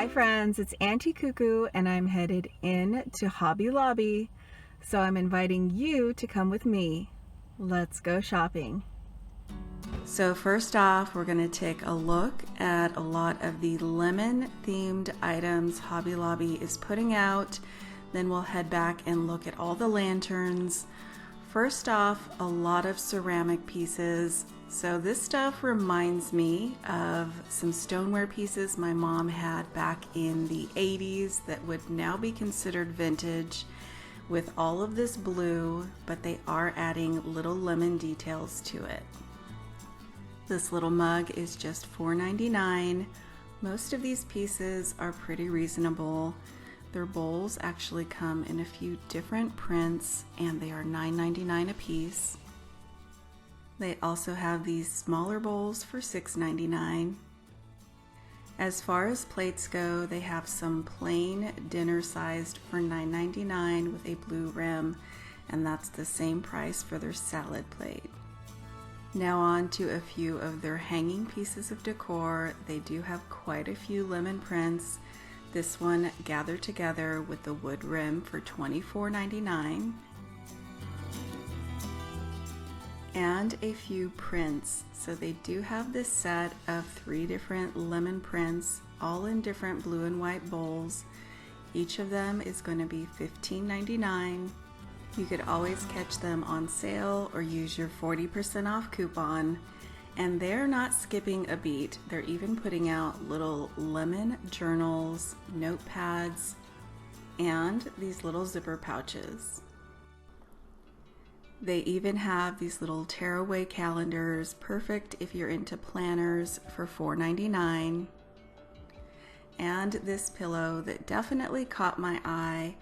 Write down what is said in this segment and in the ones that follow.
Hi friends, it's Auntie Cuckoo and I'm headed in to Hobby Lobby, so I'm inviting you to come with me. Let's go shopping. So first off, we're going to take a look at a lot of the lemon themed items Hobby Lobby is putting out. Then we'll head back and look at all the lanterns. First off, a lot of ceramic pieces. So this stuff reminds me of some stoneware pieces my mom had back in the 80s that would now be considered vintage, with all of this blue, but they are adding little lemon details to it. This little mug is just $4.99. Most of these pieces are pretty reasonable. Their bowls actually come in a few different prints and they are $9.99 a piece. They also have these smaller bowls for $6.99. As far as plates go, they have some plain dinner sized for $9.99 with a blue rim, and that's the same price for their salad plate. Now on to a few of their hanging pieces of decor. They do have quite a few lemon prints. This one gathered together with the wood rim for $24.99. And a few prints. So they do have this set of 3 different lemon prints, all in different blue and white bowls. Each of them is going to be $15.99. You could always catch them on sale or use your 40% off coupon. And they're not skipping a beat. They're even putting out little lemon journals, notepads, and these little zipper pouches. They even have these little tearaway calendars, perfect if you're into planners, for $4.99. And this pillow that definitely caught my eye.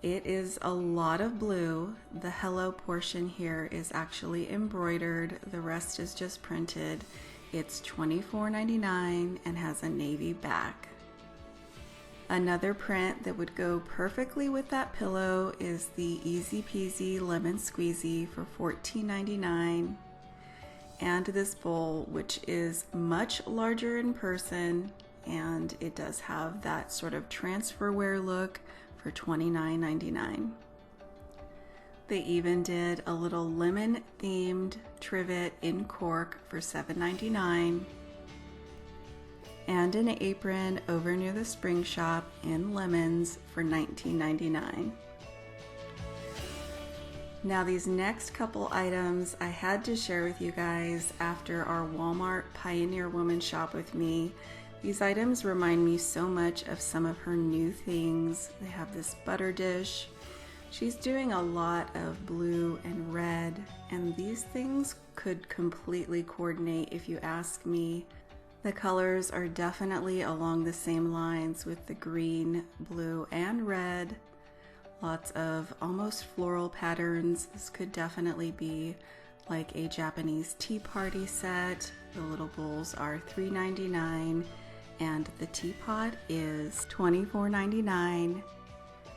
It is a lot of blue. The hello portion here is actually embroidered. The rest is just printed. It's $24.99 and has a navy back. Another print that would go perfectly with that pillow is the Easy Peasy Lemon Squeezy for $14.99. And this bowl, which is much larger in person, and it does have that sort of transferware look, for $29.99. They even did a little lemon themed trivet in cork for $7.99. And an apron over near the spring shop in lemons for $19.99. Now these next couple items I had to share with you guys after our Walmart Pioneer Woman shop with me. These items remind me so much of some of her new things. They have this butter dish. She's doing a lot of blue and red, and these things could completely coordinate if you ask me. The colors are definitely along the same lines with the green, blue, and red. Lots of almost floral patterns. This could definitely be like a Japanese tea party set. The little bowls are $3.99. And the teapot is $24.99.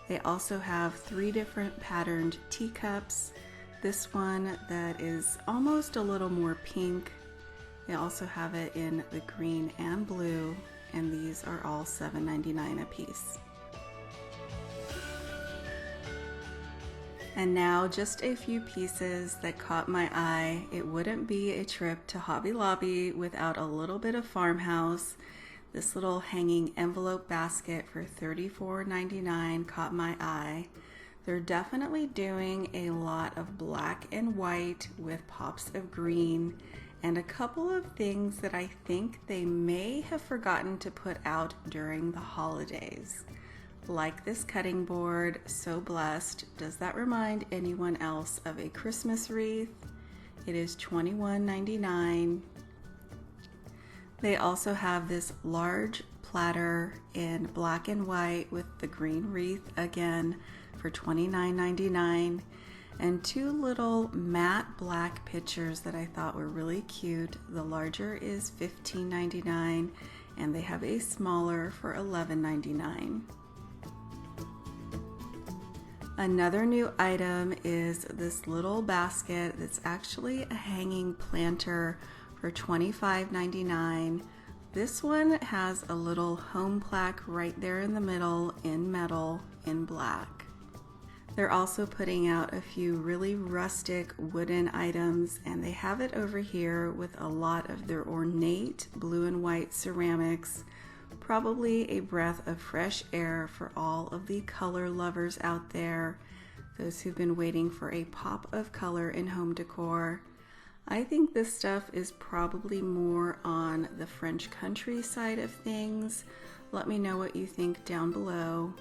They also have 3 different patterned teacups. This one that is almost a little more pink. They also have it in the green and blue, and these are all $7.99 a piece. And now just a few pieces that caught my eye. It wouldn't be a trip to Hobby Lobby without a little bit of Farmhouse. This little hanging envelope basket for $34.99 caught my eye. They're definitely doing a lot of black and white with pops of green, and a couple of things that I think they may have forgotten to put out during the holidays. Like this cutting board, so blessed. Does that remind anyone else of a Christmas wreath? It is $21.99. They also have this large platter in black and white with the green wreath again for $29.99, and 2 little matte black pitchers that I thought were really cute. The larger is $15.99 and they have a smaller for $11.99. Another new item is this little basket that's actually a hanging planter for $25.99. This one has a little home plaque right there in the middle in metal in black. They're also putting out a few really rustic wooden items, and they have it over here with a lot of their ornate blue and white ceramics. Probably a breath of fresh air for all of the color lovers out there, those who've been waiting for a pop of color in home decor. I think this stuff is probably more on the French country side of things. Let me know what you think down below.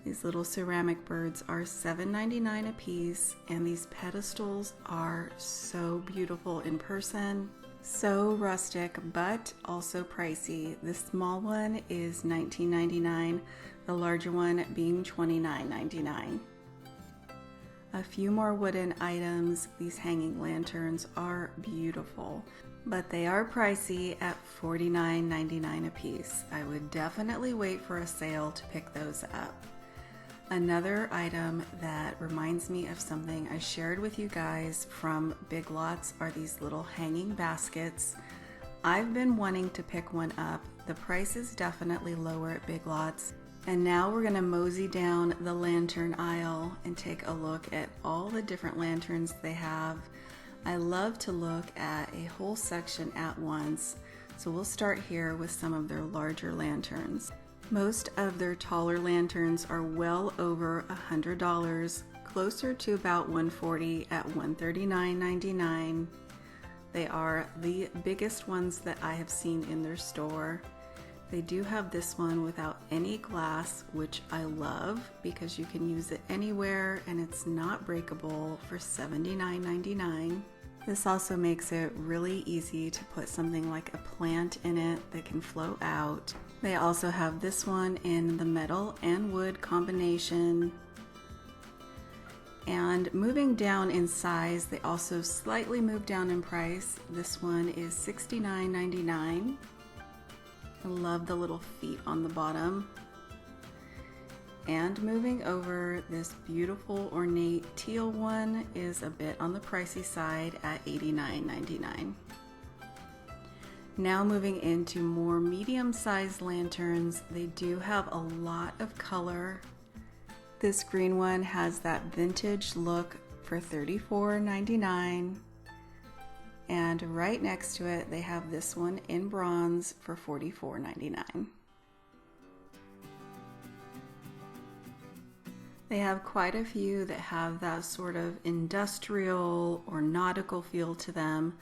These little ceramic birds are $7.99 a piece, and these pedestals are so beautiful in person. So rustic, but also pricey. The small one is $19.99, the larger one being $29.99. A few more wooden items. These hanging lanterns are beautiful, but they are pricey at $49.99 a piece. I would definitely wait for a sale to pick those up. Another item that reminds me of something I shared with you guys from Big Lots are these little hanging baskets. I've been wanting to pick one up. The price is definitely lower at Big Lots. And now we're gonna mosey down the lantern aisle and take a look at all the different lanterns they have. I love to look at a whole section at once, so we'll start here with some of their larger lanterns. Most of their taller lanterns are well over $100, closer to about $140 at $139.99. They are the biggest ones that I have seen in their store. They do have this one without any glass, which I love because you can use it anywhere and it's not breakable, for $79.99. This also makes it really easy to put something like a plant in it that can flow out. They also have this one in the metal and wood combination. And moving down in size, they also slightly move down in price. This one is $69.99. I love the little feet on the bottom. And moving over, this beautiful ornate teal one is a bit on the pricey side at $89.99. Now moving into more medium-sized lanterns, they do have a lot of color. This green one has that vintage look for $34.99. And right next to it, they have this one in bronze for $44.99. They have quite a few that have that sort of industrial or nautical feel to them.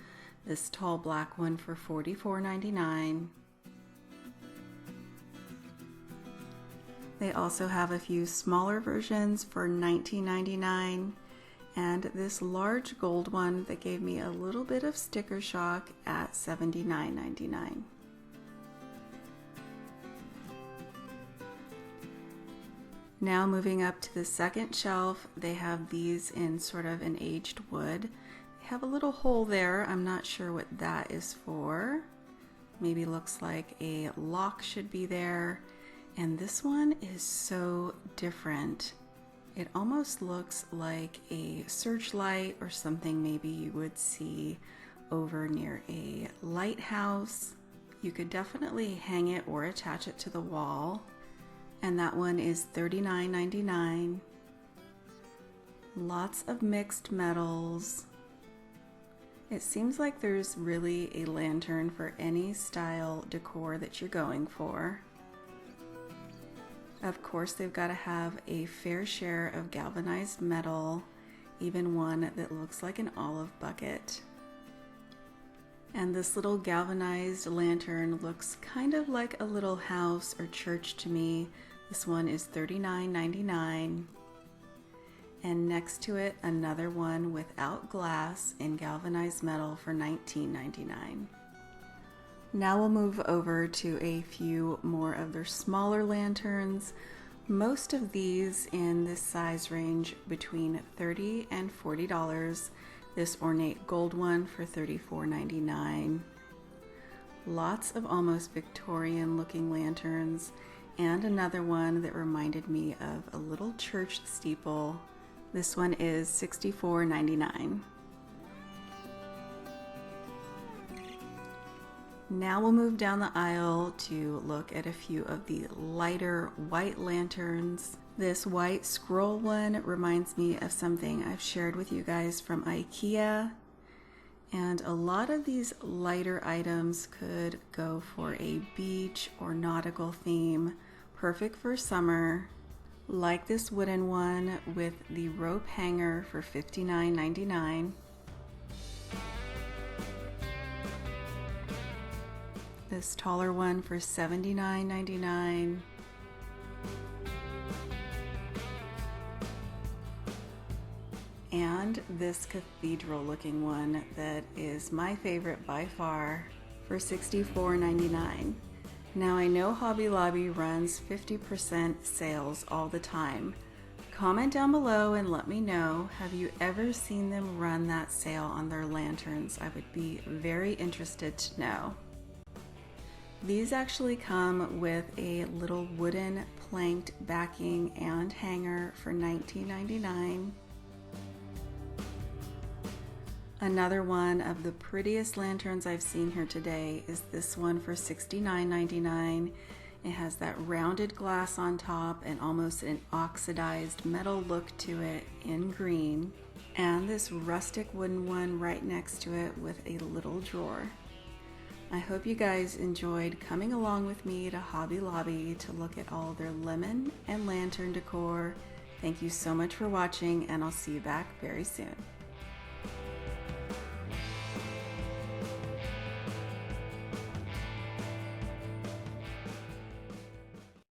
This tall black one for $44.99. They also have a few smaller versions for $19.99. And this large gold one that gave me a little bit of sticker shock at $79.99. Now moving up to the second shelf, they have these in sort of an aged wood. They have a little hole there. I'm not sure what that is for. Maybe looks like a lock should be there. And this one is so different. It almost looks like a searchlight or something maybe you would see over near a lighthouse. You could definitely hang it or attach it to the wall. And that one is $39.99. Lots of mixed metals. It seems like there's really a lantern for any style decor that you're going for. Of course, they've got to have a fair share of galvanized metal, even one that looks like an olive bucket. And this little galvanized lantern looks kind of like a little house or church to me. This one is $39.99. And next to it, another one without glass in galvanized metal for $19.99. Now we'll move over to a few more of their smaller lanterns. Most of these in this size range between $30 and $40. This ornate gold one for $34.99. Lots of almost Victorian looking lanterns, and another one that reminded me of a little church steeple. This one is $64.99. Now we'll move down the aisle to look at a few of the lighter white lanterns. This white scroll one reminds me of something I've shared with you guys from IKEA. And a lot of these lighter items could go for a beach or nautical theme, perfect for summer. Like this wooden one with the rope hanger for $59.99. This taller one for $79.99. And this cathedral looking one that is my favorite by far for $64.99. Now I know Hobby Lobby runs 50% sales all the time. Comment down below and let me know, have you ever seen them run that sale on their lanterns? I would be very interested to know. These actually come with a little wooden planked backing and hanger for $19.99. Another one of the prettiest lanterns I've seen here today is this one for $69.99. It has that rounded glass on top and almost an oxidized metal look to it in green. And this rustic wooden one right next to it with a little drawer. I hope you guys enjoyed coming along with me to Hobby Lobby to look at all their lemon and lantern decor. Thank you so much for watching, and I'll see you back very soon.